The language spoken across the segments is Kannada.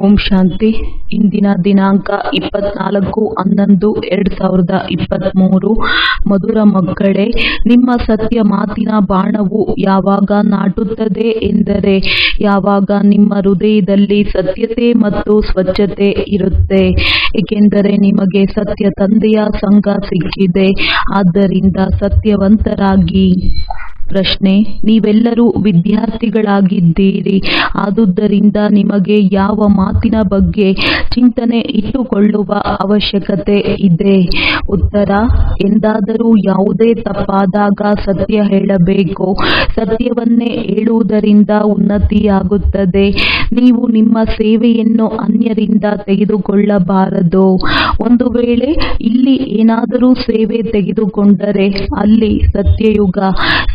ಓಂ ಶಾಂತಿ. ಇಂದಿನ ದಿನಾಂಕ 24/11/2023. ಮಧುರ ಮಕ್ಕಳೇ, ನಿಮ್ಮ ಸತ್ಯ ಮಾತಿನ ಬಾಣವು ಯಾವಾಗ ನಾಟುತ್ತದೆ ಎಂದರೆ ಯಾವಾಗ ನಿಮ್ಮ ಹೃದಯದಲ್ಲಿ ಸತ್ಯತೆ ಮತ್ತು ಸ್ವಚ್ಛತೆ ಇರುತ್ತೆ. ಏಕೆಂದರೆ ನಿಮಗೆ ಸತ್ಯ ತಂದೆಯ ಸಂಘ ಸಿಕ್ಕಿದೆ. ಆದ್ದರಿಂದ ಸತ್ಯವಂತರಾಗಿ. ಪ್ರಶ್ನೆ: ನೀವೆಲ್ಲರೂ ವಿದ್ಯಾರ್ಥಿಗಳಾಗಿದ್ದೀರಿ. ಆದುದರಿಂದ ನಿಮಗೆ ಯಾವ ಮಾತಿನ ಬಗ್ಗೆ ಚಿಂತನೆ ಇಟ್ಟುಕೊಳ್ಳುವ ಅವಶ್ಯಕತೆ ಇದೆ? ಉತ್ತರ: ಎಂದಾದರೂ ಯಾವುದೇ ತಪ್ಪಾದಾಗ ಸತ್ಯ ಹೇಳಬೇಕು. ಸತ್ಯವನ್ನೇ ಹೇಳುವುದರಿಂದ ಉನ್ನತಿಯಾಗುತ್ತದೆ. ನೀವು ನಿಮ್ಮ ಸೇವೆಯನ್ನು ಅನ್ಯರಿಂದ ತೆಗೆದುಕೊಳ್ಳಬಾರದು. ಒಂದು ವೇಳೆ ಇಲ್ಲಿ ಏನಾದರೂ ಸೇವೆ ತೆಗೆದುಕೊಂಡರೆ ಅಲ್ಲಿ ಸತ್ಯಯುಗ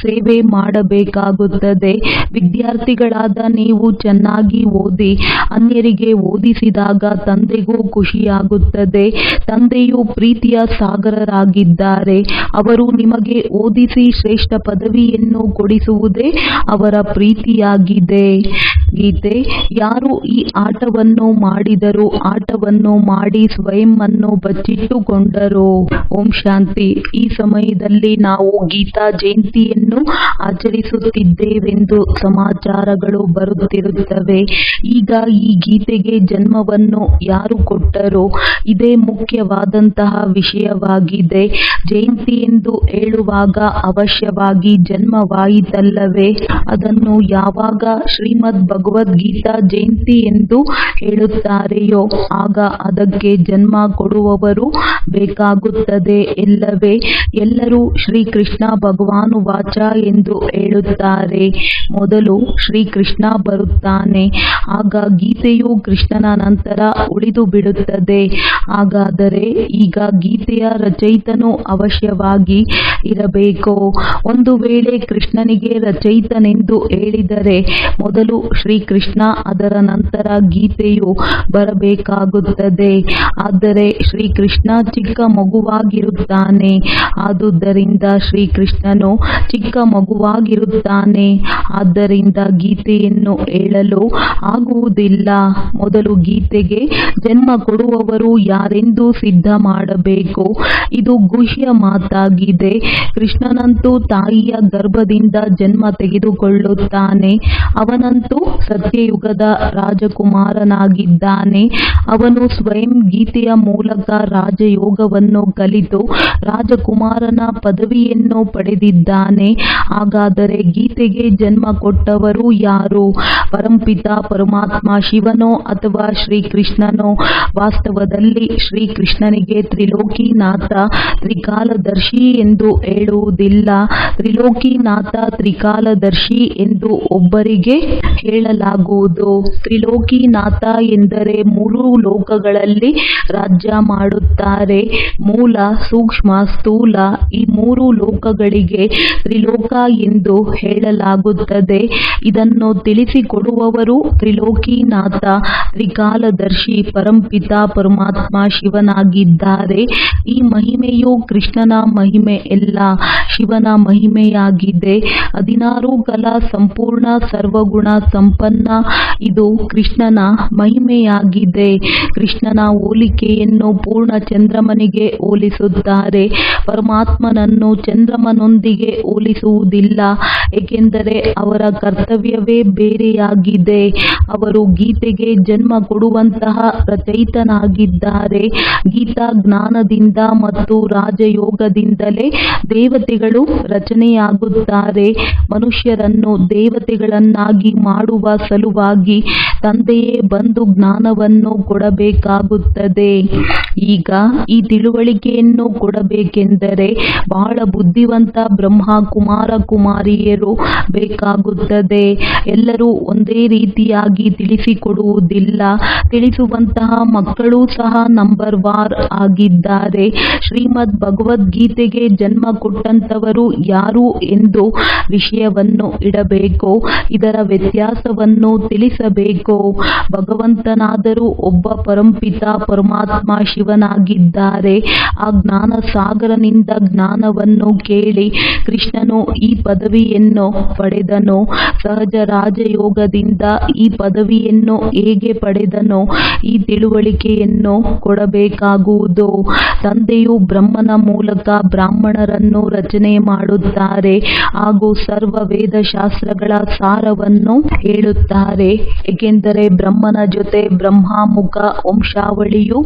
ಸೇವೆ ಮಾಡಬೇಕಾಗುತ್ತದೆ. ವಿದ್ಯಾರ್ಥಿಗಳಾದ ನೀವು ಚೆನ್ನಾಗಿ ಓದಿ ಅನ್ಯರಿಗೆ ಓದಿಸಿದಾಗ ತಂದೆಗೂ ಖುಷಿಯಾಗುತ್ತದೆ. ತಂದೆಯು ಪ್ರೀತಿಯ ಸಾಗರರಾಗಿದ್ದಾರೆ. ಅವರು ನಿಮಗೆ ಓದಿಸಿ ಶ್ರೇಷ್ಠ ಪದವಿಯನ್ನು ಕೊಡಿಸುವುದೇ ಅವರ ಪ್ರೀತಿಯಾಗಿದೆ. ಗೀತೆ: ಯಾರು ಈ ಆಟವನ್ನು ಮಾಡಿದರೂ ಆಟವನ್ನು ಮಾಡಿ ಸ್ವಯಂ ಅನ್ನು ಬಚ್ಚಿಟ್ಟುಕೊಂಡರು. ಓಂ ಶಾಂತಿ. ಈ ಸಮಯದಲ್ಲಿ ನಾವು ಗೀತಾ ಜಯಂತಿಯನ್ನು ಆಚರಿಸುತ್ತಿದ್ದೇವೆಂದು ಸಮಾಚಾರಗಳು ಬರುತ್ತಿರುತ್ತವೆ. ಈಗ ಈ ಗೀತೆಗೆ ಜನ್ಮವನ್ನು ಯಾರು ಕೊಟ್ಟರೋ ಇದೇ ಮುಖ್ಯವಾದಂತಹ ವಿಷಯವಾಗಿದೆ. ಜಯಂತಿ ಎಂದು ಹೇಳುವಾಗ ಅವಶ್ಯವಾಗಿ ಜನ್ಮವಾಯಿತಲ್ಲವೇ? ಅದನ್ನು ಯಾವಾಗ ಶ್ರೀಮದ್ ಭಗವದ್ಗೀತಾ ಜಯಂತಿ ಎಂದು ಹೇಳುತ್ತಾರೆಯೋ ಆಗ ಅದಕ್ಕೆ ಜನ್ಮ ಕೊಡುವವರು ಬೇಕಾಗುತ್ತದೆ ಎಲ್ಲವೇ? ಎಲ್ಲರೂ ಶ್ರೀಕೃಷ್ಣ ಭಗವಾನುವಾಚ ಎಂದು ಹೇಳುತ್ತಾರೆ. ಮೊದಲು ಶ್ರೀಕೃಷ್ಣ ಬರುತ್ತಾನೆ. ಆಗ ಗೀತೆಯು ಕೃಷ್ಣನ ನಂತರ ಉಳಿದು ಬಿಡುತ್ತದೆ. ಹಾಗಾದರೆ ಈಗ ಗೀತೆಯ ರಚಯಿತನು ಅವಶ್ಯವಾಗಿ ಇರಬೇಕು. ಒಂದು ವೇಳೆ ಕೃಷ್ಣನಿಗೆ ರಚಯಿತನೆಂದು ಹೇಳಿದರೆ ಮೊದಲು ಶ್ರೀಕೃಷ್ಣ, ಅದರ ನಂತರ ಗೀತೆಯು ಬರಬೇಕಾಗುತ್ತದೆ. ಆದರೆ ಶ್ರೀಕೃಷ್ಣ ಚಿಕ್ಕ ಮಗುವಾಗಿರುತ್ತಾನೆ. ಆದುದರಿಂದ ಶ್ರೀಕೃಷ್ಣನು ಚಿಕ್ಕ ಮಗುವಾಗಿರುತ್ತಾನೆ. ಆದ್ದರಿಂದ ಗೀತೆಯನ್ನು ಹೇಳಲು ಆಗುವುದಿಲ್ಲ. ಮೊದಲು ಗೀತೆಗೆ ಜನ್ಮ ಕೊಡುವವರು ಯಾರೆಂದು ಸಿದ್ಧ ಮಾಡಬೇಕು. ಇದು ಗುಹ್ಯ ಮಾತಾಗಿದೆ. ಕೃಷ್ಣನಂತೂ ತಾಯಿಯ ಗರ್ಭದಿಂದ ಜನ್ಮ ತೆಗೆದುಕೊಳ್ಳುತ್ತಾನೆ. ಅವನಂತೂ ಸತ್ಯಯುಗದ ರಾಜಕುಮಾರನಾಗಿದ್ದಾನೆ. ಅವನು ಸ್ವಯಂ ಗೀತೆಯ ಮೂಲಕ ರಾಜಯೋಗವನ್ನು ಕಲಿತು ರಾಜಕುಮಾರನ ಪದವಿಯನ್ನು ಪಡೆದಿದ್ದಾನೆ. ಹಾಗಾದರೆ ಗೀತೆಗೆ ಜನ್ಮ ಕೊಟ್ಟವರು ಯಾರು? ಪರಂಪಿತ ಪರಮಾತ್ಮ ಶಿವನೋ ಅಥವಾ ಶ್ರೀಕೃಷ್ಣನೋ? ವಾಸ್ತವದಲ್ಲಿ ಶ್ರೀಕೃಷ್ಣನಿಗೆ ತ್ರಿಲೋಕಿನಾಥ ತ್ರಿಕಾಲದರ್ಶಿ ಎಂದು ಹೇಳುವುದಿಲ್ಲ. ತ್ರಿಲೋಕಿನಾಥ ತ್ರಿಕಾಲದರ್ಶಿ ಎಂದು ಒಬ್ಬರಿಗೆ ಹೇಳಲಾಗುವುದು. ತ್ರಿಲೋಕಿನಾಥ ಎಂದರೆ ಮೂರು ಲೋಕಗಳಲ್ಲಿ ರಾಜ್ಯ ಮಾಡುತ್ತಾರೆ. ಮೂಲ, ಸೂಕ್ಷ್ಮ, ಸ್ಥೂಲ ಈ ಮೂರು ಲೋಕಗಳಿಗೆ ತ್ರಿಲೋಕ ಎಂದು ಹೇಳಲಾಗುತ್ತದೆ. ಇದನ್ನು ತಿಳಿಸಿಕೊಡುವವರು ತ್ರಿಲೋಕಿನಾಥ ತ್ರಿಕಾಲದರ್ಶಿ ಪರಂಪಿತ ಪರಮಾತ್ಮ ಶಿವನಾಗಿದ್ದಾರೆ. ಈ ಮಹಿಮೆಯು ಕೃಷ್ಣನ ಮಹಿಮೆ ಎಲ್ಲ, ಶಿವನ ಮಹಿಮೆಯಾಗಿದೆ. 16 ಕಲಾ ಸಂಪೂರ್ಣ ಸರ್ವಗುಣ ಸಂಪನ್ನ ಇದು ಕೃಷ್ಣನ ಮಹಿಮೆಯಾಗಿದೆ. ಕೃಷ್ಣನ ಹೋಲಿಕೆಯನ್ನು ಪೂರ್ಣ ಚಂದ್ರಮನಿಗೆ ಹೋಲಿಸುತ್ತಾರೆ. ಪರಮಾತ್ಮನನ್ನು ಚಂದ್ರಮನೊಂದಿಗೆ ಹೋಲಿಸುವುದಿಲ್ಲ. ಏಕೆಂದರೆ ಅವರ ಕರ್ತವ್ಯವೇ ಬೇರೆಯಾಗಿದೆ. ಅವರು ಗೀತೆಗೆ ಜನ್ಮ ಕೊಡುವಂತಹ ರಚಯಿತನಾಗಿದ್ದಾರೆ. ಗೀತಾ ಜ್ಞಾನದಿಂದ ಮತ್ತು ರಾಜಯೋಗದಿಂದಲೇ ದೇವತೆಗಳು ರಚನೆಯಾಗುತ್ತಾರೆ. ಮನುಷ್ಯರನ್ನು ದೇವತೆಗಳನ್ನಾಗಿ ಮಾಡುವ ಸಲುವಾಗಿ ತಂದೆಯೇ ಬಂದು ಜ್ಞಾನವನ್ನು ಕೊಡಬೇಕಾಗುತ್ತದೆ. ಈಗ ಈ ತಿಳುವಳಿಕೆಯನ್ನು ಕೊಡಬೇಕೆಂದರೆ ಬಹಳ ಬುದ್ಧಿವಂತ ಬ್ರಹ್ಮ ಕುಮಾರ ಕುಮಾರಿಯರು ಬೇಕಾಗುತ್ತದೆ. ಎಲ್ಲರೂ ಒಂದೇ ರೀತಿಯಾಗಿ ತಿಳಿಸಿಕೊಡುವುದಿಲ್ಲ. ತಿಳಿಸುವಂತಹ ಮಕ್ಕಳು ಸಹ ನಂಬರ್ ವಾರ್ ಆಗಿದ್ದಾರೆ. ಶ್ರೀಮದ್ ಭಗವದ್ಗೀತೆಗೆ ಜನ್ಮ ಕೊಟ್ಟಂತವರು ಯಾರು ಎಂದು ವಿಷಯವನ್ನು ಇಡಬೇಕು. ಇದರ ವ್ಯತ್ಯಾಸವನ್ನು ತಿಳಿಸಬೇಕು. ಭಗವಂತನಾದರೂ ಒಬ್ಬ ಪರಂಪಿತ ಪರಮಾತ್ಮ ಶಿವನಾಗಿದ್ದಾರೆ. ಆ ಜ್ಞಾನ ಸಾಗರನಿಂದ ಜ್ಞಾನವನ್ನು ಕೇಳಿ ಕೃಷ್ಣನು ಈ ಪದವಿಯನ್ನು ಪಡೆದನೋ, ಸಹಜ ರಾಜಯೋಗದಿಂದ ಈ ಪದವಿಯನ್ನು ಹೇಗೆ ಪಡೆದನೋ ಈ ತಿಳುವಳಿಕೆಯನ್ನು ಕೊಡಬೇಕಾಗುವುದು. ತಂದೆಯು ಬ್ರಹ್ಮನ ಮೂಲಕ ಬ್ರಾಹ್ಮಣರನ್ನು ರಚನೆ ಮಾಡುತ್ತಾರೆ ಹಾಗೂ ಸರ್ವ ವೇದಶಾಸ್ತ್ರಗಳ ಸಾರವನ್ನು ಹೇಳುತ್ತಾರೆ. ಏಕೆಂದರೆ ಬ್ರಹ್ಮನ ಜೊತೆ ಬ್ರಹ್ಮಮುಖ ವಂಶಾವಳಿಯು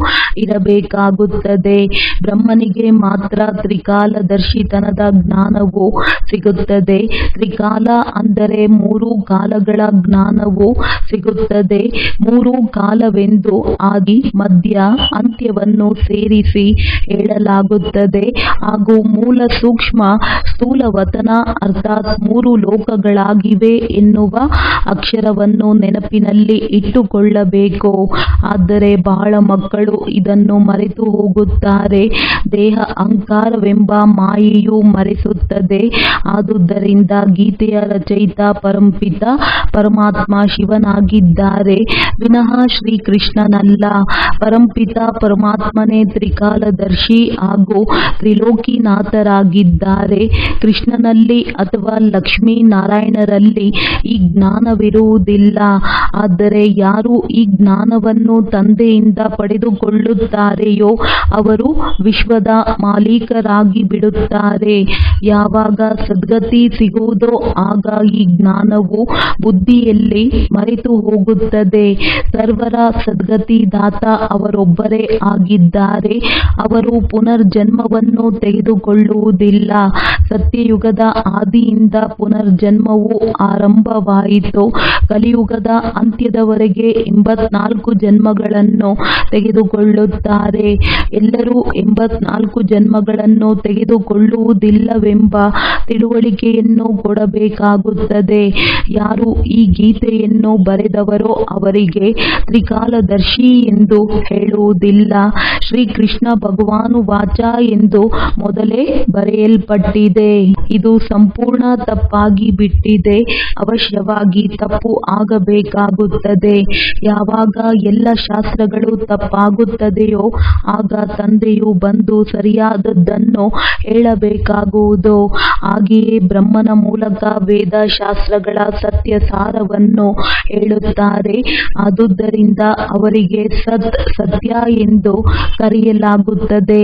ಇರಬೇಕಾಗುತ್ತದೆ. ಬ್ರಹ್ಮನಿಗೆ ಮಾತ್ರ ತ್ರಿಕಾಲದರ್ಶಿತನದ ಜ್ಞಾನವು ಸಿಗುತ್ತದೆ. ತ್ರಿಕಾಲ ಅಂದರೆ 3 ಕಾಲಗಳ ಜ್ಞಾನವು ಸಿಗುತ್ತದೆ. 3 ಕಾಲವೆಂದು ಆದಿ, ಮಧ್ಯ, ಅಂತ್ಯವನ್ನು ಸೇರಿಸಿ ಹೇಳಲಾಗುತ್ತದೆ ಹಾಗೂ ಮೂಲ, ಸೂಕ್ಷ್ಮ, ಸ್ಥೂಲವತನ ಅರ್ಥಾತ್ 3 ಲೋಕಗಳಾಗಿವೆ ಎನ್ನುವ ಅಕ್ಷರವನ್ನು ನೆನಪಿನಲ್ಲಿ ಇಟ್ಟುಕೊಳ್ಳಬೇಕು. ಆದರೆ ಬಹಳ ಮಕ್ಕಳು ಇದನ್ನು ಮರೆತು ಹೋಗುತ್ತಾರೆ. ದೇಹ ಅಹಂಕಾರವೆಂಬ ಮಾಯೆಯು ಮರೆಸುತ್ತದೆ. ಆದುದರಿಂದ ಗೀತೆಯ ರಚಯಿತ ಪರಂಪಿತ ಪರಮಾತ್ಮ ಶಿವನಾಗಿದ್ದಾರೆ, ವಿನಃ ಶ್ರೀಕೃಷ್ಣನಲ್ಲ. ಪರಂಪಿತ ಪರಮಾತ್ಮನೇ ತ್ರಿಕಾಲದರ್ಶಿ ಹಾಗೂ ತ್ರಿಲೋಕಿನಾಥರಾಗಿದ್ದಾರೆ. ಕೃಷ್ಣನಲ್ಲಿ ಅಥವಾ ಲಕ್ಷ್ಮೀನಾರಾಯಣರಲ್ಲಿ ಈ ಜ್ಞಾನವಿರುವುದಿಲ್ಲ. ಆದರೆ ಯಾರು ಈ ಜ್ಞಾನವನ್ನು ತಂದೆಯಿಂದ ಪಡೆದುಕೊಳ್ಳುತ್ತಾರೆಯೋ ಅವರು ವಿಶ್ವದ ಮಾಲೀಕರಾಗಿ ಬಿಡುತ್ತಾರೆ. ಯಾವಾಗ ಸದ್ಗತಿ ಸಿಗುವುದೋ ಆಗ ಈ ಜ್ಞಾನವು ಬುದ್ಧಿಯಲ್ಲಿ ಮರೆತು ಹೋಗುತ್ತದೆ. ಸರ್ವರ ಸದ್ಗತಿದಾತ ಅವರೊಬ್ಬರೇ ಆಗಿದ್ದಾರೆ. ಅವರು ಪುನರ್ಜನ್ಮವನ್ನು ತೆಗೆದುಕೊಳ್ಳುವುದಿಲ್ಲ. ಸತ್ಯಯುಗದ ಆದಿಯಿಂದ ಪುನರ್ಜನ್ಮವು ಆರಂಭವಾಯಿತು. ಕಲಿಯುಗದ ಅಂತ್ಯದವರೆಗೆ 84 ಜನ್ಮಗಳನ್ನು ತೆಗೆದುಕೊಳ್ಳುತ್ತಾರೆ. ಎಲ್ಲರೂ 84 ಜನ್ಮಗಳನ್ನು ತೆಗೆದುಕೊಳ್ಳುವುದಿಲ್ಲವೆಂಬ ತಿಳುವಳಿಕೆಯನ್ನು ಕೊಡಬೇಕಾಗುತ್ತದೆ. ಯಾರು ಈ ಗೀತೆಯನ್ನು ಬರೆದವರೋ ಅವರಿಗೆ ತ್ರಿಕಾಲದರ್ಶಿ ಎಂದು ಹೇಳುವುದಿಲ್ಲ. ಶ್ರೀಕೃಷ್ಣ ಭಗವಾನುವಾಚ ಎಂದು ಮೊದಲೇ ಬರೆಯಲ್ಪಟ್ಟಿದೆ. ಇದು ಸಂಪೂರ್ಣ ತಪ್ಪಾಗಿ ಬಿಟ್ಟಿದೆ. ಅವಶ್ಯವಾಗಿ ತಪ್ಪು ಆಗಬೇಕಾಗುತ್ತದೆ. ಯಾವಾಗ ಎಲ್ಲ ಶಾಸ್ತ್ರಗಳು ತಪ್ಪಾಗುತ್ತದೆಯೋ ಆಗ ತಂದೆಯು ಬಂದು ಸರಿಯಾದದ್ದನ್ನು ಹೇಳಬೇಕಾಗುವುದು. ಹಾಗೆಯೇ ಬ್ರಹ್ಮನ ಮೂಲಕ ವೇದಶಾಸ್ತ್ರಗಳ ಸತ್ಯ ಸಾರವನ್ನು ಹೇಳುತ್ತಾರೆ. ಆದುದರಿಂದ ಅವರಿಗೆ ಸತ್ಯ ಎಂದು ಕರೆಯಲಾಗುತ್ತದೆ.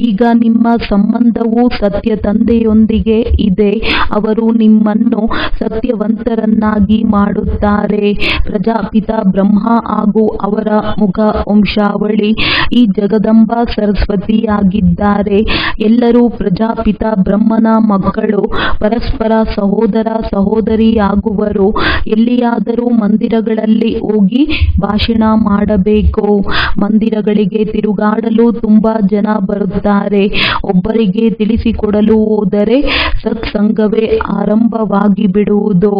ಈಗ ನಿಮ್ಮ ಸಂಬಂಧವು ಸತ್ಯ ತಂದೆಯೊಂದಿಗೆ ಇದೆ. ಅವರು ನಿಮ್ಮನ್ನು ಸತ್ಯವಂತರನ್ನಾಗಿ ಮಾಡುತ್ತಾರೆ. ಪ್ರಜಾಪಿತ ಬ್ರಹ್ಮ ಹಾಗೂ ಅವರ ಮುಖ ವಂಶಾವಳಿ ಈ ಜಗದಂಬಾ ಸರಸ್ವತಿಯಾಗಿದ್ದಾರೆ. ಎಲ್ಲರೂ ಪ್ರಜಾಪಿತ ಬ್ರಹ್ಮನ ಮಕ್ಕಳು. ಪರಸ್ಪರ ಸಹೋದರ ಸಹೋದರಿಯಾಗುವರು. ಎಲ್ಲಿಯಾದರೂ ಮಂದಿರಗಳಲ್ಲಿ ಹೋಗಿ ಭಾಷಣ ಮಾಡಬೇಕು. ಮಂದಿರಗಳಿಗೆ ತಿರುಗಾಡಲು ತುಂಬಾ ಜನ ಬರುತ್ತಾರೆ. ಒಬ್ಬರಿಗೆ ತಿಳಿಸಿಕೊಡಲು ಹೋದರೆ ಸತ್ಸಂಗವೇ ಆರಂಭವಾಗಿ ಬಿಡುವುದು.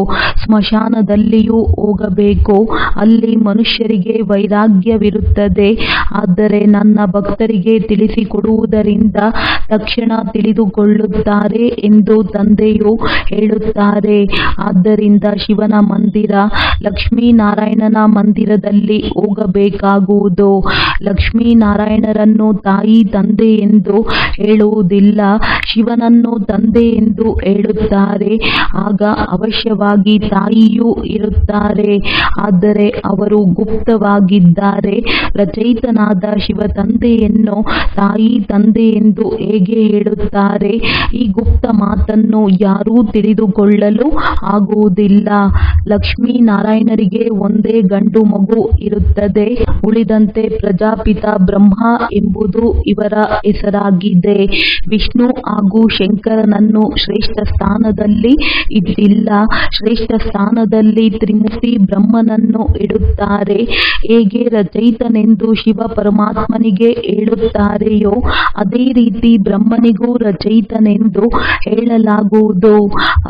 ಸ್ಮಶಾನದಲ್ಲಿಯೂ ಹೋಗಬೇಕು. ಅಲ್ಲಿ ಮನುಷ್ಯರಿಗೆ ವೈರಾಗ್ಯವಿರುತ್ತದೆ. ಆದರೆ ನನ್ನ ಭಕ್ತರಿಗೆ ತಿಳಿಸಿಕೊಡುವುದರಿಂದ ತಕ್ಷಣ ತಿಳಿದುಕೊಳ್ಳುತ್ತಾರೆ ಎಂದು ತಂದೆಯು ಹೇಳುತ್ತಾರೆ. ಆದ್ದರಿಂದ ಶಿವನ ಮಂದಿರ, ಲಕ್ಷ್ಮೀನಾರಾಯಣನ ಮಂದಿರದಲ್ಲಿ ಹೋಗಬೇಕಾಗುವುದು. ಲಕ್ಷ್ಮೀನಾರಾಯಣರನ್ನು ತಾಯಿ ತಂದೆ ಎಂದು ಹೇಳುವುದಿಲ್ಲ. ಶಿವನನ್ನು ತಂದೆ ಎಂದು ಹೇಳುತ್ತಾರೆ. ಆಗ ಅವಶ್ಯವಾಗಿ ತಾಯಿಯೂ ಇರುತ್ತಾರೆ. ಆದರೆ ಅವರು ಗುಪ್ತವಾಗಿದ್ದಾರೆ. ರಚಯಿತನಾದ ಶಿವ ತಂದೆಯನ್ನು ತಾಯಿ ತಂದೆ ಎಂದು ಹೇಗೆ ಹೇಳುತ್ತಾರೆ? ಈ ಗುಪ್ತ ಮಾತನ್ನು ಯಾರೂ ತಿಳಿದುಕೊಳ್ಳಲು ಆಗುವುದಿಲ್ಲ. ಲಕ್ಷ್ಮೀನಾರಾಯಣರಿಗೆ ಒಂದೇ ಗಂಡು ಮಗು ಇರುತ್ತದೆ. ಉಳಿದಂತೆ ಪ್ರಜಾಪಿತ ಬ್ರಹ್ಮ ಎಂಬುದು ಇವರ ಹೆಸರಾಗಿದೆ. ವಿಷ್ಣು ಹಾಗೂ ಶಂಕರನನ್ನು ಶ್ರೇಷ್ಠ ಸ್ಥಾನದಲ್ಲಿ ಇಟ್ಟಿಲ್ಲ. ಶ್ರೇಷ್ಠ ಸ್ಥಾನದಲ್ಲಿ ತ್ರಿಮೂರ್ತಿ ಬ್ರಹ್ಮನನ್ನು ಇಡುತ್ತಾರೆ. ಹೇಗೆ ರಚಯಿತನೆಂದು ಶಿವ ಪರಮಾತ್ಮನಿಗೆ ಹೇಳುತ್ತಾರೆಯೋ ಅದೇ ರೀತಿ ಬ್ರಹ್ಮನಿಗೂ ರಚಯಿತನೆಂದು ಹೇಳಲಾಗುವುದು.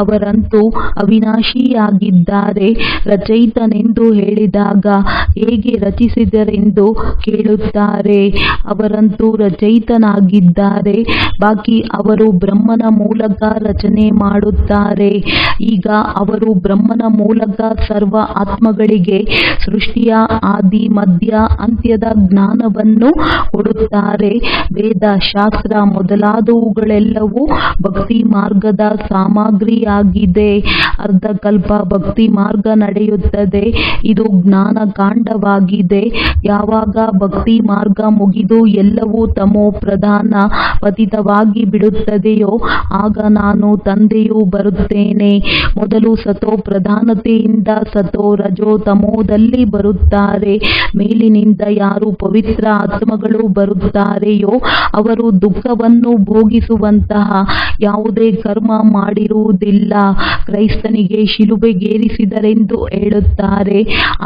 ಅವರಂತೂ ಅವಿನಾಶಿಯಾಗಿದ್ದಾರೆ. ರಚಯಿತನೆಂದು ಹೇಳಿದಾಗ ಹೇಗೆ ರಚಿಸಿದರೆಂದು ಕೇಳುತ್ತಾರೆ. ಅವರಂತೂ ರಚಯಿತನಾಗಿದ್ದಾರೆ. ಬಾಕಿ ಅವರು ಬ್ರಹ್ಮನ ಮೂಲಕ ರಚನೆ ಮಾಡುತ್ತಾರೆ. ಈಗ ಅವರು ಬ್ರಹ್ಮನ ಮೂಲಕ ಸರ್ವ ಆತ್ಮಗಳಿಗೆ ಸೃಷ್ಟಿಯ ಆದಿ ಮಧ್ಯ ಅಂತ್ಯದ ಜ್ಞಾನವನ್ನು ಕೊಡುತ್ತಾರೆ. ವೇದ ಶಾಸ್ತ್ರ ಮೊದಲಾದವುಗಳೆಲ್ಲವೂ ಭಕ್ತಿ ಮಾರ್ಗದ ಜ್ಞಾನದ ಸಾಮಗ್ರಿಯಾಗಿದೆ. ಅರ್ಧಕಲ್ಪ ಭಕ್ತಿ ಮಾರ್ಗ ನಡೆಯುತ್ತದೆ. ಇದು ಜ್ಞಾನಕಾಂಡವಾಗಿದೆ. ಯಾವಾಗ ಭಕ್ತಿ ಮಾರ್ಗ ಮುಗಿದು ಎಲ್ಲವೂ ತಮೋ ಪ್ರಧಾನ ಪತಿತವಾಗಿ ಬಿಡುತ್ತದೆಯೋ ಆಗ ನಾನು ತಂದೆಯು ಬರುತ್ತೇನೆ. ಮೊದಲು ಸತೋ ಪ್ರಧಾನತೆಯಿಂದ ಸತೋ ರಜೋ ತಮೋದಲ್ಲಿ ಬರುತ್ತಾರೆ. ಮೇಲಿನಿಂದ ಯಾರು ಪವಿತ್ರ ಆತ್ಮಗಳು ಬರುತ್ತಾರೆಯೋ ಅವರು ದುಃಖವನ್ನು ಭೋಗಿಸುವಂತಹ ಯಾವುದೇ ಕರ್ಮ ಮಾಡಿರುವುದಿಲ್ಲ. ಕ್ರೈಸ್ತನಿಗೆ ಶಿಲುಬೆಗೇರಿಸಿದರೆಂದು ಹೇಳುತ್ತಾರೆ,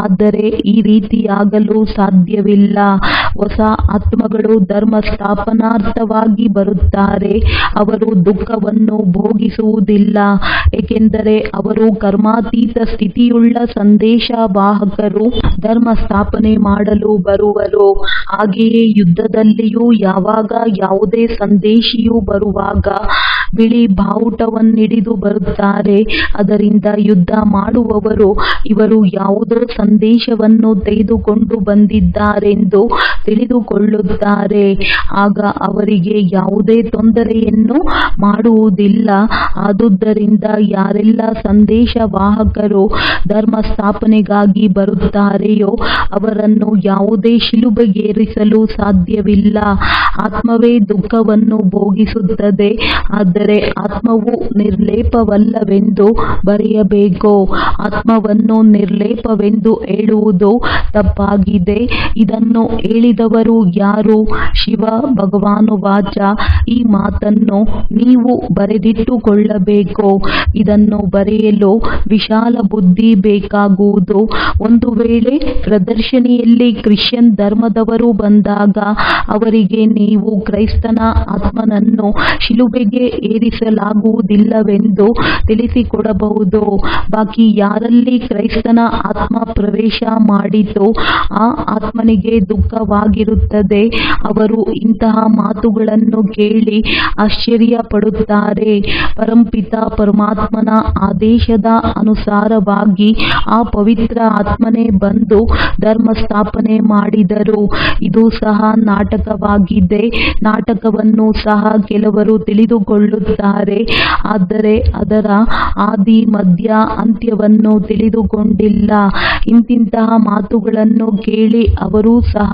ಆದರೆ ಈ ರೀತಿಯಾಗಲು ಸಾಧ್ಯವಿಲ್ಲ. ಹೊಸ ಆತ್ಮಗಳು ಧರ್ಮ ಸ್ಥಾಪನಾರ್ಥವಾಗಿ ಬರುತ್ತಾರೆ. ಅವರು ದುಃಖವನ್ನು ಭೋಗಿಸುವುದಿಲ್ಲ, ಏಕೆಂದರೆ ಅವರು ಕರ್ಮಾತೀತ ಸ್ಥಿತಿಯುಳ್ಳ ಸಂದೇಶವಾಹಕರು. ಧರ್ಮ ಸ್ಥಾಪನೆ ಮಾಡಲು ಬರುವರು. ಹಾಗೆಯೇ ಯುದ್ಧದಲ್ಲಿಯೂ ಯಾವಾಗ ಯಾವುದೇ ಸಂದೇಶಿಯು ಬರುವಾಗ ಬಿಳಿ ಬಾವುಟವನ್ನಿಡಿದು ಬರುತ್ತಾರೆ. ಅದರಿಂದ ಯುದ್ಧ ಮಾಡುವವರು ಇವರು ಯಾವುದೋ ಸಂದೇಶವನ್ನು ತೆಗೆದುಕೊಂಡು ಬಂದಿದ್ದಾರೆಂದು ತಿಳಿದುಕೊಳ್ಳುತ್ತಾರೆ. ಆಗ ಅವರಿಗೆ ಯಾವುದೇ ತೊಂದರೆಯನ್ನು ಮಾಡುವುದಿಲ್ಲ. ಆದುದರಿಂದ ಯಾರೆಲ್ಲ ಸಂದೇಶವಾಹಕರು ಧರ್ಮ ಸ್ಥಾಪನೆಗಾಗಿ ಬರುತ್ತಾರೆಯೋ ಅವರನ್ನು ಯಾವುದೇ ಶಿಲುಬೆಗೇರಿಸಲು ಸಾಧ್ಯವಿಲ್ಲ. ಆತ್ಮವೇ ದುಃಖವನ್ನು ಭೋಗಿಸುತ್ತದೆ, ಆದರೆ ಆತ್ಮವು ನಿರ್ಲೇಪವಲ್ಲವೆಂದು ಬರೆಯಬೇಕು. ಆತ್ಮವನ್ನು ನಿರ್ಲೇಪವೆಂದು ಹೇಳುವುದು ತಪ್ಪಾಗಿದೆ. ಇದನ್ನು ಹೇಳಿದವರು ಯಾರು? ಶಿವ ಭಗವಾನುವಾಚ. ಈ ಮಾತನ್ನು ನೀವು ಬರೆದಿಟ್ಟುಕೊಳ್ಳಬೇಕು. ಇದನ್ನು ಬರೆಯಲು ವಿಶಾಲ ಬುದ್ಧಿ ಬೇಕಾಗುವುದು. ಒಂದು ವೇಳೆ ಪ್ರದರ್ಶನಿಯಲ್ಲಿ ಕ್ರಿಶ್ಚಿಯನ್ ಧರ್ಮದವರು ಬಂದಾಗ ಅವರಿಗೆ ನೀವು ಕ್ರೈಸ್ತನ ಆತ್ಮನನ್ನು ಶಿಲುಬೆಗೆ ಏರಿಸಲಾಗುವುದಿಲ್ಲವೆಂದು ತಿಳಿಸಿಕೊಡಬಹುದು. ಬಾಕಿ ಯಾರಲ್ಲಿ ಕ್ರೈಸ್ತನ ಆತ್ಮ ಪ್ರವೇಶ ಮಾಡಿತು ಆ ಆತ್ಮನಿಗೆ ದುಃಖವಾಗಿರುತ್ತದೆ. ಅವರು ಇಂತಹ ಮಾತುಗಳನ್ನು ಕೇಳಿ ಆಶ್ಚರ್ಯ ಪಡುತ್ತಾರೆ. ಪರಂಪಿತ ಪರಮಾತ್ಮನ ಆದೇಶದ ಅನುಸಾರವಾಗಿ ಆ ಪವಿತ್ರ ಆತ್ಮನೇ ಬಂದು ಧರ್ಮ ಸ್ಥಾಪನೆ ಮಾಡಿದರು. ಇದು ಸಹ ನಾಟಕವಾಗಿದೆ. ನಾಟಕವನ್ನು ಸಹ ಕೆಲವರು ತಿಳಿದುಕೊಳ್ಳುತ್ತಾರೆ, ಆದರೆ ಅದರ ಆದಿ ಮಧ್ಯ ಅಂತ್ಯವನ್ನು ತಿಳಿದುಕೊಂಡಿಲ್ಲ. ಇಂತಿಂತಹ ಮಾತುಗಳನ್ನು ಕೇಳಿ ಅವರೂ ಸಹ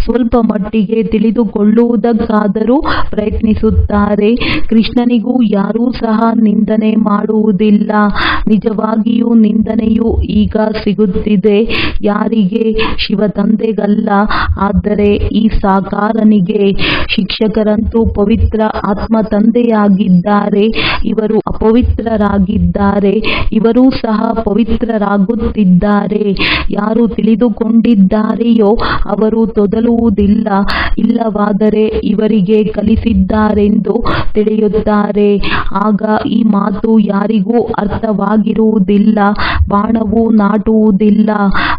ಸ್ವಲ್ಪ ಮಟ್ಟಿಗೆ ತಿಳಿದುಕೊಳ್ಳುವುದಕ್ಕಾದರೂ ಪ್ರಯತ್ನಿಸುತ್ತಾರೆ. ಕೃಷ್ಣನಿಗೂ ಯಾರೂ ಸಹ ನಿಂದನೆ ಮಾಡುವುದಿಲ್ಲ. ನಿಜವಾಗಿಯೂ ನಿಂದನೆಯು ಈಗ ಸಿಗುತ್ತಿದೆ. ಯಾರಿಗೆ? ಶಿವ ತಂದೆಗಲ್ಲ, ಆದರೆ ಈ ಸಾಕಾರನಿಗೆ. ಶಿಕ್ಷಕರಂತೂ ಪವಿತ್ರ ಆತ್ಮ ತಂದೆಯಾಗಿದ್ದಾರೆ. ಇವರು ಅಪವಿತ್ರರಾಗಿದ್ದಾರೆ. ಇವರೂ ಸಹ ಪವಿತ್ರರಾಗುತ್ತಿದ್ದಾರೆ. ಯಾರು ತಿಳಿದುಕೊಂಡಿದ್ದಾರೆಯೋ ಅವರು ತೊದಲುವುದಿಲ್ಲ. ಇಲ್ಲವಾದರೆ ಇವರಿಗೆ ಕಲಿಸಿದ್ದಾರೆಂದು ತಿಳಿಯುತ್ತಾರೆ. ಆಗ ಈ ಮಾತು ಯಾರಿಗೂ ಅರ್ಥವಾಗಿರುವುದಿಲ್ಲ. ಬಾಣವು ನಾಟುವುದಿಲ್ಲ.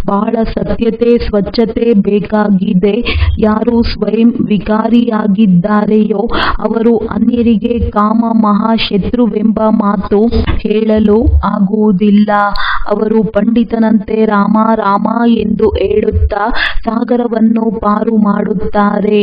ಬಹಳ ಸತ್ಯತೆ ಸ್ವಚ್ಛತೆ ಬೇಕಾಗಿದೆ. ಯಾರು ಸ್ವಯಂ ವಿಕಾರಿಯಾಗಿದ್ದಾರೆಯೋ ಅವರು ಅನ್ಯರಿಗೆ ಕಾಮ ಮಹಾಶತ್ರುವೆಂಬ ಮಾತು ಹೇಳಲು ಆಗುವುದಿಲ್ಲ. ಅವರು ಪಂಡಿತನಂತೆ ರಾಮ ರಾಮ ಎಂದು ಹೇಳುತ್ತಾ ಸಾಗರವನ್ನು ಪಾರು ಮಾಡುತ್ತಾರೆ.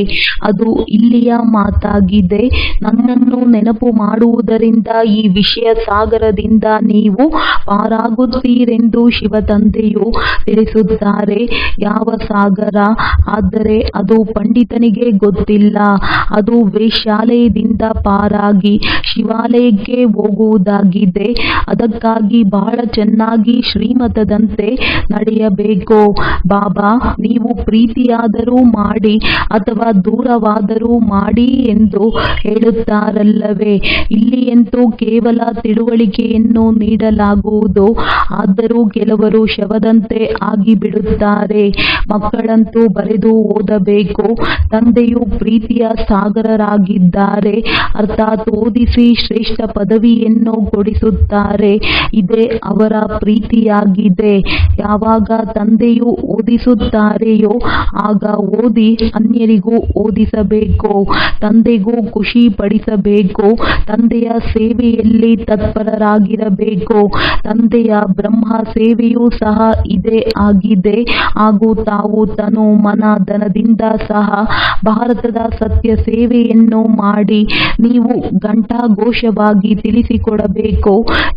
ಅದು ಇಲ್ಲಿಯ ಮಾತಾಗಿದೆ. ನನ್ನನ್ನು ನೆನಪು ಮಾಡುವುದರಿಂದ ಈ ವಿಷಯ ಸಾಗರದಿಂದ ನೀವು ಪಾರಾಗುತ್ತೀರೆಂದು ಶಿವತಂದೆಯು ತಿಳಿಸುತ್ತಾರೆ. ಯಾವ ಸಾಗರ? ಆದರೆ ಅದು ಪಂಡಿತನಿಗೆ ಗೊತ್ತಿಲ್ಲ. ಅದು ವೇಶ್ಯಾಲಯದಿಂದ ಪಾರಾಗಿ ಶಿವಾಲಯಕ್ಕೆ ಹೋಗುವುದಾಗಿದೆ. ಅದಕ್ಕಾಗಿ ಬಹಳ ಚೆನ್ನಾಗಿ ಶ್ರೀಮತದಂತೆ ನಡೆಯಬೇಕು. ಬಾಬಾ, ನೀವು ಪ್ರೀತಿಯಾದರೂ ಮಾಡಿ ಅಥವಾ ದೂರವಾದರೂ ಮಾಡಿ ಎಂದು ಹೇಳುತ್ತಾರಲ್ಲವೇ? ಇಲ್ಲಿಯಂತೂ ಕೇವಲ ತಿಳುವಳಿಕೆಯನ್ನು ನೀಡಲಾಗುವುದು. ಆದರೂ ಕೆಲವರು ಶವದಂತೆ ಆಗಿಬಿಡುತ್ತಾರೆ. ಮಕ್ಕಳಂತೂ ಬರೆದು ಓದಬೇಕು. ತಂದೆಯು ಪ್ರೀತಿಯ ಸಾಗರರಾಗಿದ್ದಾರೆ, ಅರ್ಥಾತ್ ಓದಿಸಿ ಶ್ರೇಷ್ಠ ಪದವಿಯನ್ನು ಕೊಡಿಸುತ್ತಾರೆ. ಇದೇ ಅವರ ಪ್ರೀತಿಯಾಗಿದೆ. ಯಾವಾಗ ತಂದೆಯು ಓದಿಸುತ್ತಾರೆಯೋ ಆಗ ಓದಿ ಅನ್ಯರಿಗೂ ಓದಿಸಬೇಕು. ತಂದೆಗೂ ಖುಷಿ ಪಡಿಸಬೇಕು. ತಂದೆಯ ಸೇವೆಯಲ್ಲಿ ತತ್ಪರರಾಗಿರಬೇಕು. ತಂದೆಯ ಬ್ರಹ್ಮ ಸೇವೆಯೂ ಸಹ ಇದೇ ಆಗಿದೆ. ಹಾಗೂ ತಾವು ತನು ಮನ ಧನದಿಂದ ಸಹ ಭಾರತದ ಸತ್ಯ ಸೇವೆಯನ್ನು ಮಾಡಿ ನೀವು ಗಂಡ ಘಂಟಾಘೋಷವಾಗಿ ತಿಳಿಸಿಕೊಡಬೇಕು.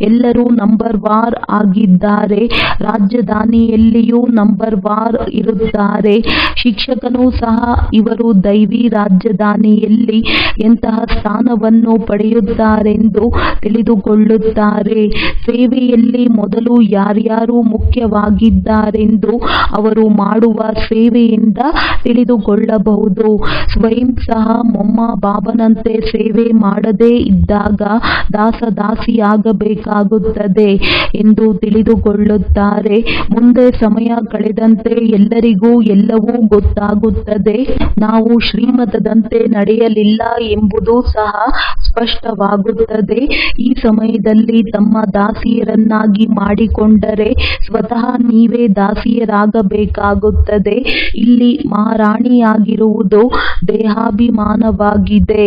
ಎಲ್ಲರೂ ನಂಬರ್ ವಾರ್ ಆಗಿದ್ದಾರೆ. ರಾಜಧಾನಿಯಲ್ಲಿಯೂ ನಂಬರ್ ವಾರ್ ಇರುತ್ತಾರೆ. ಶಿಕ್ಷಕನೂ ಸಹ ಇವರು ದೈವಿ ರಾಜಧಾನಿಯಲ್ಲಿ ಎಂತಹ ಸ್ಥಾನವನ್ನು ಪಡೆಯುತ್ತಾರೆಂದು ತಿಳಿದುಕೊಳ್ಳುತ್ತಾರೆ. ಸೇವೆಯಲ್ಲಿ ಮೊದಲು ಯಾರ್ಯಾರು ಮುಖ್ಯವಾಗಿದ್ದಾರೆಂದು ಅವರು ಮಾಡುವ ಸೇವೆಯಿಂದ ತಿಳಿದುಕೊಳ್ಳಬಹುದು. ಸ್ವಯಂ ಸಹ ಮೊಮ್ಮ ಬಾಬನಂತೆ ಸೇವೆ ಮಾಡದೇ ಇದ್ದಾಗ ದಾಸಿಯಾಗಬೇಕಾಗುತ್ತದೆ ಎಂದು ತಿಳಿದುಕೊಳ್ಳುತ್ತಾರೆ. ಮುಂದೆ ಸಮಯ ಕಳೆದಂತೆ ಎಲ್ಲರಿಗೂ ಎಲ್ಲವೂ ಗೊತ್ತಾಗುತ್ತದೆ. ನಾವು ಶ್ರೀಮತದಂತೆ ನಡೆಯಲಿಲ್ಲ ಎಂಬುದು ಸಹ ಸ್ಪಷ್ಟವಾಗುತ್ತದೆ. ಈ ಸಮಯದಲ್ಲಿ ತಮ್ಮ ದಾಸಿಯರನ್ನಾಗಿ ಮಾಡಿಕೊಂಡರೆ ಸ್ವತಃ ನೀವೇ ದಾಸಿಯರಾಗಬೇಕಾಗುತ್ತದೆ. ಇಲ್ಲಿ ಮಹಾರಾಣಿಯಾಗಿರುವುದು ದೇಹಾಭಿಮಾನವಾಗಿದೆ.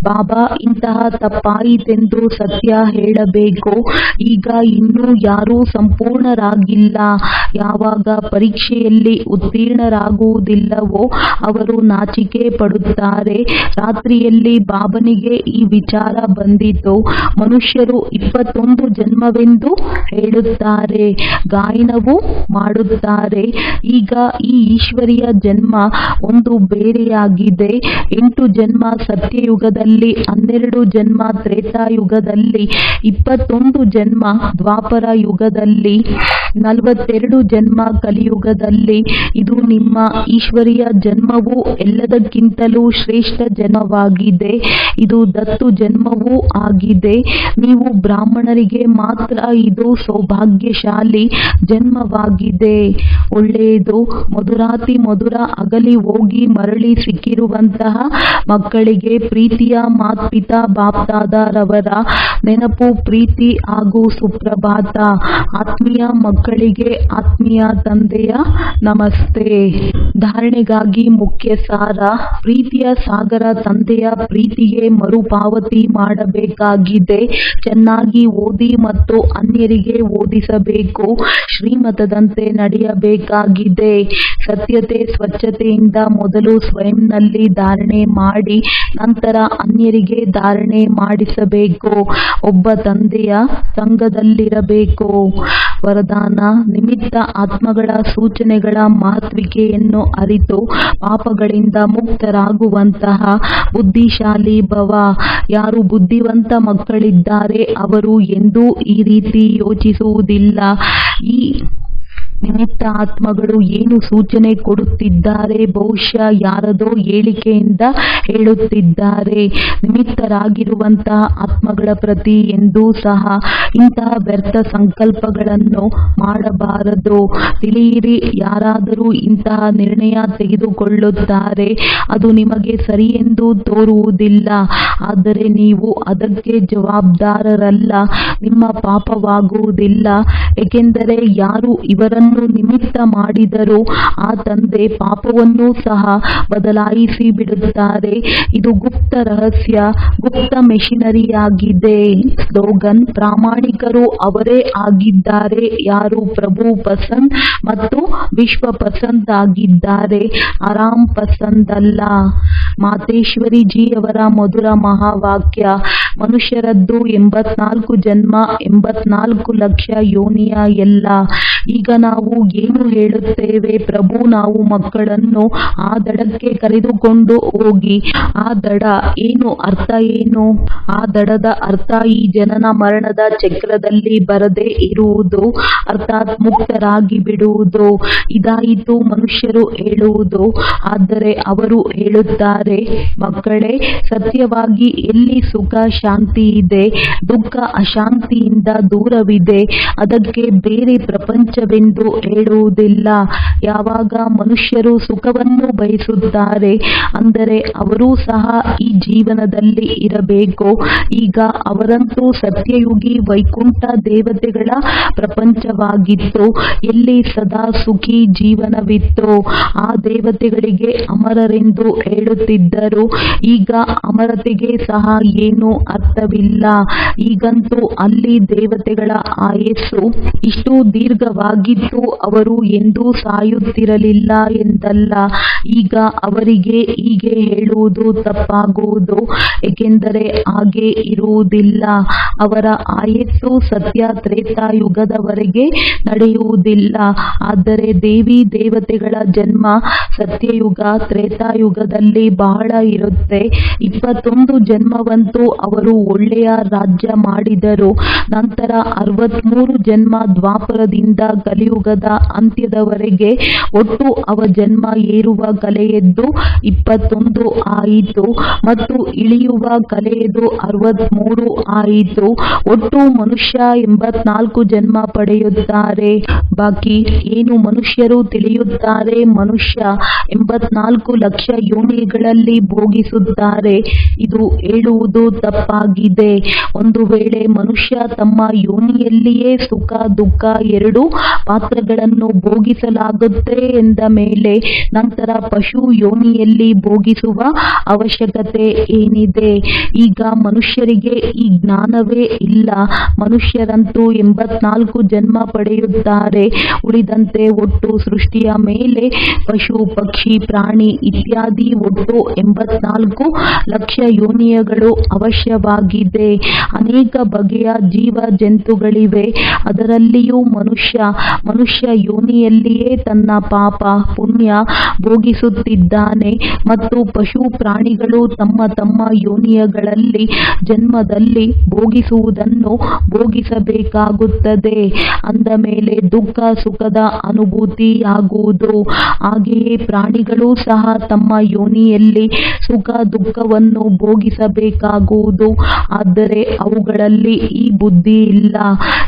ಬಾಬಾ ಇಂತಹ ತಪ್ಪಾಯಿತೆಂದು ಸತ್ಯ ಹೇಳಬೇಕು. ಈಗ ಇನ್ನೂ ಯಾರೂ ಸಂಪೂರ್ಣರಾಗಿಲ್ಲ. ಯಾವಾಗ ಪರೀಕ್ಷೆಯಲ್ಲಿ ಉತ್ತೀರ್ಣರಾಗುವುದಿಲ್ಲವೋ ಅವರು ನಾಚಿಕೆ ಪಡುತ್ತಾರೆ. ರಾತ್ರಿಯಲ್ಲಿ ಬಾಬನಿಗೆ ಈ ವಿಚಾರ ಬಂದಿತು. ಮನುಷ್ಯರು 21 ಜನ್ಮವೆಂದು ಹೇಳುತ್ತಾರೆ, ಗಾಯನವೂ ಮಾಡುತ್ತಾರೆ. ಈಗ ಈ ಈಶ್ವರಿಯ ಜನ್ಮ ಒಂದು ಬೇರೆಯಾಗಿದೆ. 8 ಜನ್ಮ ಸತ್ಯಯುಗದಲ್ಲಿ, 12 ಜನ್ಮ ತ್ರೇತಾಯುಗದಲ್ಲಿ, 21 ಜನ್ಮ ದ್ವಾಪರ ಯುಗದಲ್ಲಿ, 42 ಜನ್ಮ ಕಲಿಯುಗದಲ್ಲಿ. ಇದು ನಿಮ್ಮ ಈಶ್ವರಿಯ ಜನ್ಮವು ಎಲ್ಲದಕ್ಕಿಂತಲೂ ಶ್ರೇಷ್ಠ ಜನ್ಮವಾಗಿದೆ. ಇದು ದತ್ತು ಜನ್ಮವೂ ಆಗಿದೆ. ನೀವು ಬ್ರಾಹ್ಮಣರಿಗೆ ಮಾತ್ರ ಇದು ಸೌಭಾಗ್ಯಶಾಲಿ ಜನ್ಮವಾಗಿದೆ. ಒಳ್ಳೆಯದು. ಮಧುರಾತಿ ಮಧುರ ಅಗಲಿ ಹೋಗಿ ಮರಳಿ ಸಿಕ್ಕಿರುವಂತಹ ಮಕ್ಕಳಿಗೆ ಪ್ರೀತಿಯ ಮಾತ್ಪಿತಾ ಬಾಪ್ದಾದರವರ ನೆನಪು, ಪ್ರೀತಿ ಹಾಗೂ ಸುಪ್ರಭಾತ. ಆತ್ಮೀಯ ಮಕ್ಕಳಿಗೆ ಆತ್ಮೀಯ ತಂದೆಯ ನಮಸ್ತೆ. ಧಾರಣೆಗಾಗಿ ಮುಖ್ಯ ಸಾರ. ಪ್ರೀತಿಯ ಸಾಗರ ತಂದೆಯ ಪ್ರೀತಿಗೆ ಮರುಪಾವತಿ ಮಾಡಬೇಕಾಗಿದೆ. ಚೆನ್ನಾಗಿ ಓದಿ ಮತ್ತು ಅನ್ಯರಿಗೆ ಓದಿಸಬೇಕು. ಶ್ರೀಮತದಂತೆ ನಡೆಯಬೇಕಾಗಿದೆ. ಸತ್ಯತೆ ಸ್ವಚ್ಛತೆಯಿಂದ ಮೊದಲು ಸ್ವಯಂನಲ್ಲಿ ಧಾರಣೆ ಮಾಡಿ ನಂತರ ಅನ್ಯರಿಗೆ ಧಾರಣೆ ಮಾಡಿಸಬೇಕು. ಒಬ್ಬ ತಂದೆಯ ಸಂಘದಲ್ಲಿರಬೇಕು. ವರದಾನ: ನಿಮಿತ್ತ ಆತ್ಮಗಳ ಸೂಚನೆಗಳ ಮಹತ್ವಿಕೆಯನ್ನು ಅರಿತು ಪಾಪಗಳಿಂದ ಮುಕ್ತರಾಗುವಂತಹ ಬುದ್ಧಿಶಾಲಿ ಭವ. ಯಾರು ಬುದ್ಧಿವಂತ ಮಕ್ಕಳಿದ್ದಾರೆ ಅವರು ಎಂದೂ ಈ ರೀತಿ ಯೋಚಿಸುವುದಿಲ್ಲ. ಈ ನಿಮಿತ್ತ ಆತ್ಮಗಳು ಏನು ಸೂಚನೆ ಕೊಡುತ್ತಿದ್ದಾರೆ? ಬಹುಶಃ ಯಾರದೋ ಹೇಳಿಕೆಯಿಂದ ಹೇಳುತ್ತಿದ್ದಾರೆ. ನಿಮಿತ್ತರಾಗಿರುವಂತಹ ಆತ್ಮಗಳ ಪ್ರತಿ ಎಂದೂ ಸಹ ಇಂತಹ ವ್ಯರ್ಥ ಸಂಕಲ್ಪಗಳನ್ನು ಮಾಡಬಾರದು. ತಿಳಿಯಿರಿ, ಯಾರಾದರೂ ಇಂತಹ ನಿರ್ಣಯ ತೆಗೆದುಕೊಳ್ಳುತ್ತಾರೆ, ಅದು ನಿಮಗೆ ಸರಿಯೆಂದು ತೋರುವುದಿಲ್ಲ. ಆದರೆ ನೀವು ಅದಕ್ಕೆ ಜವಾಬ್ದಾರರಲ್ಲ. ನಿಮ್ಮ ಪಾಪವಾಗುವುದಿಲ್ಲ. ಏಕೆಂದರೆ ಯಾರು ಇವರನ್ನು ನಿಮಿತ್ತ ಮಾಡಿದರೂ ಆ ತಂದೆ ಪಾಪವನ್ನೂ ಸಹ ಬದಲಾಯಿಸಿ ಬಿಡುತ್ತಾರೆ. ಇದು ಗುಪ್ತ ರಹಸ್ಯ, ಗುಪ್ತ ಮೆಷಿನರಿಯಾಗಿದೆ. ಸ್ಲೋಗನ್: ಪ್ರಾಮಾಣಿಕರು ಅವರೇ ಆಗಿದ್ದಾರೆ ಯಾರು ಪ್ರಭು ಪಸಂದ್ ಮತ್ತು ವಿಶ್ವ ಪಸಂದ್ ಆಗಿದ್ದಾರೆ, ಆರಾಮ್ ಪಸಂದ್ ಅಲ್ಲ. ಮಾತೇಶ್ವರಿ ಜಿಯವರ ಮಧುರ ಮಹಾವಾಕ್ಯ: ಮನುಷ್ಯರದ್ದು 84 ಜನ್ಮ, 84 ಲಕ್ಷ ಯೋನಿಯ ಎಲ್ಲ. ಈಗ ನಾವು ಏನು ಹೇಳುತ್ತೇವೆ? ಪ್ರಭು, ನಾವು ಮಕ್ಕಳನ್ನು ಆ ದಡಕ್ಕೆ ಕರೆದುಕೊಂಡು ಹೋಗಿ. ಆ ದಡ ಏನು? ಅರ್ಥ ಏನು? ಆ ದಡದ ಅರ್ಥ ಈ ಜನನ ಮರಣದ ಚಕ್ರದಲ್ಲಿ ಬರದೇ ಇರುವುದು, ಅರ್ಥಾತ್ ಮುಕ್ತರಾಗಿ ಬಿಡುವುದು. ಇದಾಯಿತು ಮನುಷ್ಯರು ಹೇಳುವುದು. ಆದರೆ ಅವರು ಹೇಳುತ್ತಾರೆ, ಮಕ್ಕಳೇ, ಸತ್ಯವಾಗಿ ಎಲ್ಲಿ ಸುಖ ಶಾಂತಿ ಇದೆ, ದುಃಖ ಅಶಾಂತಿಯಿಂದ ದೂರವಿದೆ. ಅದಕ್ಕೆ ಬೇರೆ ಪ್ರಪಂಚವೆಂದು ಹೇಳುವುದಿಲ್ಲ. ಯಾವಾಗ ಮನುಷ್ಯರು ಸುಖವನ್ನು ಬಯಸುತ್ತಾರೆ ಅಂದರೆ ಅವರೂ ಸಹ ಈ ಜೀವನದಲ್ಲಿ ಇರಬೇಕು. ಈಗ ಅವರಂತೂ ಸತ್ಯಯುಗಿ ವೈಕುಂಠ ದೇವತೆಗಳ ಪ್ರಪಂಚವಾಗಿತ್ತು. ಎಲ್ಲಿ ಸದಾ ಸುಖಿ ಜೀವನವಿತ್ತು. ಆ ದೇವತೆಗಳಿಗೆ ಅಮರರೆಂದು ಹೇಳುತ್ತಿದ್ದರು. ಈಗ ಅಮರತೆಗೆ ಸಹ ಏನೂ ಅರ್ಥವಿಲ್ಲ. ಈಗಂತೂ ಅಲ್ಲಿ ದೇವತೆಗಳ ಆಯಸ್ಸು ಇಷ್ಟು ದೀರ್ಘವಾಗಿ ಆಗಿದ್ದು ಅವರು ಎಂದೂ ಸಾಯುತ್ತಿರಲಿಲ್ಲ ಎಂದಲ್ಲ. ಈಗ ಅವರಿಗೆ ಹೀಗೆ ಹೇಳುವುದು ತಪ್ಪಾಗುವುದು, ಏಕೆಂದರೆ ಹಾಗೆ ಇರುವುದಿಲ್ಲ. ಅವರ ಆಯಸ್ಸು ಸತ್ಯ ತ್ರೇತಾಯುಗದವರೆಗೆ ನಡೆಯುವುದಿಲ್ಲ. ಆದರೆ ದೇವಿ ದೇವತೆಗಳ ಜನ್ಮ ಸತ್ಯಯುಗ ತ್ರೇತಾಯುಗದಲ್ಲಿ ಬಹಳ ಇರುತ್ತೆ. 21 ಜನ್ಮವಂತೂ ಅವರು ಒಳ್ಳೆಯ ರಾಜ್ಯ ಮಾಡಿದರು. ನಂತರ 63 ಜನ್ಮ ದ್ವಾಪರದಿಂದ ಕಲಿಯುಗದ ಅಂತ್ಯದವರೆಗೆ ಒಟ್ಟು ಅವ ಜನ್ಮ ಏರುವ ಕಲೆಯದ್ದು 21 ಆಯಿತು ಮತ್ತು ಇಳಿಯುವ ಕಲೆಯದು 63 ಆಯಿತು. ಒಟ್ಟು ಮನುಷ್ಯ 84 ಜನ್ಮ ಪಡೆಯುತ್ತಾರೆ. ಬಾಕಿ ಏನು ಮನುಷ್ಯರು ತಿಳಿಯುತ್ತಾರೆ, ಮನುಷ್ಯ 84 ಲಕ್ಷ ಯೋನಿಗಳಲ್ಲಿ ಭೋಗಿಸುತ್ತಾರೆ. ಇದು ಹೇಳುವುದು ತಪ್ಪಾಗಿದೆ. ಒಂದು ವೇಳೆ ಮನುಷ್ಯ ತಮ್ಮ ಯೋನಿಯಲ್ಲಿಯೇ ಸುಖ ದುಃಖ ಎರಡೂ ಪಾತ್ರಗಳನ್ನು ಭೋಗಿಸಲಾಗುತ್ತೆ ಎಂದ ಮೇಲೆ ನಂತರ ಪಶು ಯೋನಿಯಲ್ಲಿ ಭೋಗಿಸುವ ಅವಶ್ಯಕತೆ ಏನಿದೆ? ಈಗ ಮನುಷ್ಯರಿಗೆ ಈ ಜ್ಞಾನವೇ ಇಲ್ಲ. ಮನುಷ್ಯರಂತೂ 84 ಜನ್ಮ ಪಡೆಯುತ್ತಾರೆ. ಉಳಿದಂತೆ ಒಟ್ಟು ಸೃಷ್ಟಿಯ ಮೇಲೆ ಪಶು ಪಕ್ಷಿ ಪ್ರಾಣಿ ಇತ್ಯಾದಿ ಒಟ್ಟು 84 ಲಕ್ಷ ಯೋನಿಗಳು ಅವಶ್ಯವಾಗಿದೆ. ಅನೇಕ ಬಗೆಯ ಜೀವ ಜಂತುಗಳಿವೆ. ಅದರಲ್ಲಿಯೂ ಮನುಷ್ಯ ಯೋನಿಯಲ್ಲಿಯೇ ತನ್ನ ಪಾಪ ಪುಣ್ಯ ಭೋಗಿಸುತ್ತಿದ್ದಾನೆ ಮತ್ತು ಪಶು ಪ್ರಾಣಿಗಳು ತಮ್ಮ ತಮ್ಮ ಯೋನಿಗಳಲ್ಲಿ ಜನ್ಮದಲ್ಲಿ ಭೋಗಿಸುವುದನ್ನು ಭೋಗಿಸಬೇಕಾಗುತ್ತದೆ. ಅಂದ ಮೇಲೆ ದುಃಖ ಸುಖದ ಅನುಭೂತಿಯಾಗುವುದು. ಹಾಗೆಯೇ ಪ್ರಾಣಿಗಳು ಸಹ ತಮ್ಮ ಯೋನಿಯಲ್ಲಿ ಸುಖ ದುಃಖವನ್ನು ಭೋಗಿಸಬೇಕಾಗುವುದು. ಆದರೆ ಅವುಗಳಲ್ಲಿ ಈ ಬುದ್ಧಿ ಇಲ್ಲ.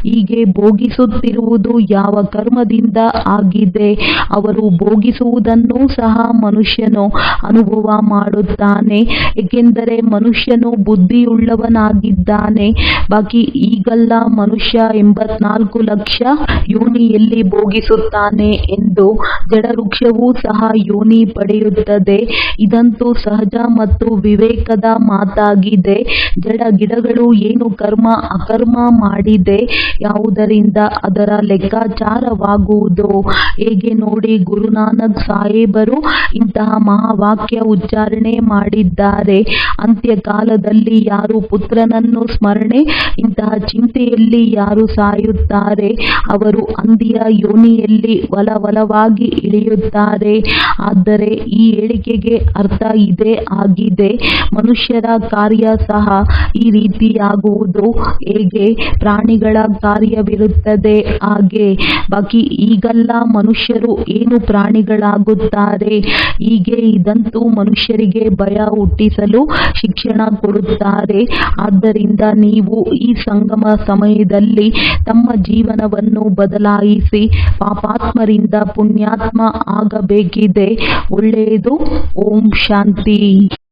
ಹೀಗೆ ಭೋಗಿಸುತ್ತಿರುವುದು ಯಾವ ಕರ್ಮದಿಂದ ಆಗಿದೆ? ಅವರು ಭೋಗಿಸುವುದನ್ನು ಸಹ ಮನುಷ್ಯನು ಅನುಭವ ಮಾಡುತ್ತಾನೆ, ಏಕೆಂದರೆ ಮನುಷ್ಯನು ಬುದ್ಧಿಯುಳ್ಳವನಾಗಿದ್ದಾನೆ. ಬಾಕಿ ಈಗಲ್ಲ ಮನುಷ್ಯ 84 ಲಕ್ಷ ಯೋನಿಯಲ್ಲಿ ಭೋಗಿಸುತ್ತಾನೆ ಎಂದು ಜಡವೃಕ್ಷವೂ ಸಹ ಯೋನಿ ಪಡೆಯುತ್ತದೆ. ಇದಂತೂ ಸಹಜ ಮತ್ತು ವಿವೇಕದ ಮಾತಾಗಿದೆ. ಜಡ ಗಿಡಗಳು ಏನು ಕರ್ಮ ಅಕರ್ಮ ಮಾಡಿದೆ, ಯಾವುದರಿಂದ ಅದರ ಲೆಕ್ಕಾಚಾರವಾಗುವುದು ಹೇಗೆ ನೋಡಿ? ಗುರುನಾನಕ್ ಸಾಹೇಬರು ಇಂತಹ ಮಹಾವಾಕ್ಯ ಉಚ್ಚಾರಣೆ ಮಾಡಿದ್ದಾರೆ. ಅಂತ್ಯಕಾಲದಲ್ಲಿ ಯಾರು ಪುತ್ರನನ್ನು ಸ್ಮರಣೆ ಇಂತಹ ಚಿಂತೆಯಲ್ಲಿ ಯಾರು ಸಾಯುತ್ತಾರೆ, ಅವರು ಹಂದಿಯ ಯೋನಿಯಲ್ಲಿ ವಲವಲವಾಗಿ ಇಳಿಯುತ್ತಾರೆ. ಆದರೆ ಈ ಹೇಳಿಕೆಗೆ ಅರ್ಥ ಇದೇ ಆಗಿದೆ. ಮನುಷ್ಯರ ಕಾರ್ಯ ಸಹ ಈ ರೀತಿಯಾಗುವುದು ಹೇಗೆ ಪ್ರಾಣಿಗಳ ಕಾರ್ಯವಿರುತ್ತದೆ ಹಾಗೆ. ಬಾಕಿ ಈಗಲ್ಲ ಮನುಷ್ಯರು ಏನು ಪ್ರಾಣಿಗಳಾಗುತ್ತಾರೆ. ಹೀಗೆ ಇದಂತೂ ಮನುಷ್ಯರಿಗೆ ಭಯ ಹುಟ್ಟಿಸಲು ಶಿಕ್ಷಣ ಕೊಡುತ್ತಾರೆ. ಆದ್ದರಿಂದ ನೀವು ಈ ಸಂಗಮ ಸಮಯದಲ್ಲಿ ತಮ್ಮ ಜೀವನವನ್ನು ಬದಲಾಯಿಸಿ ಪಾಪಾತ್ಮರಿಂದ ಪುಣ್ಯಾತ್ಮ ಆಗಬೇಕಿದೆ. ಒಳ್ಳೆಯದು. ಓಂ ಶಾಂತಿ.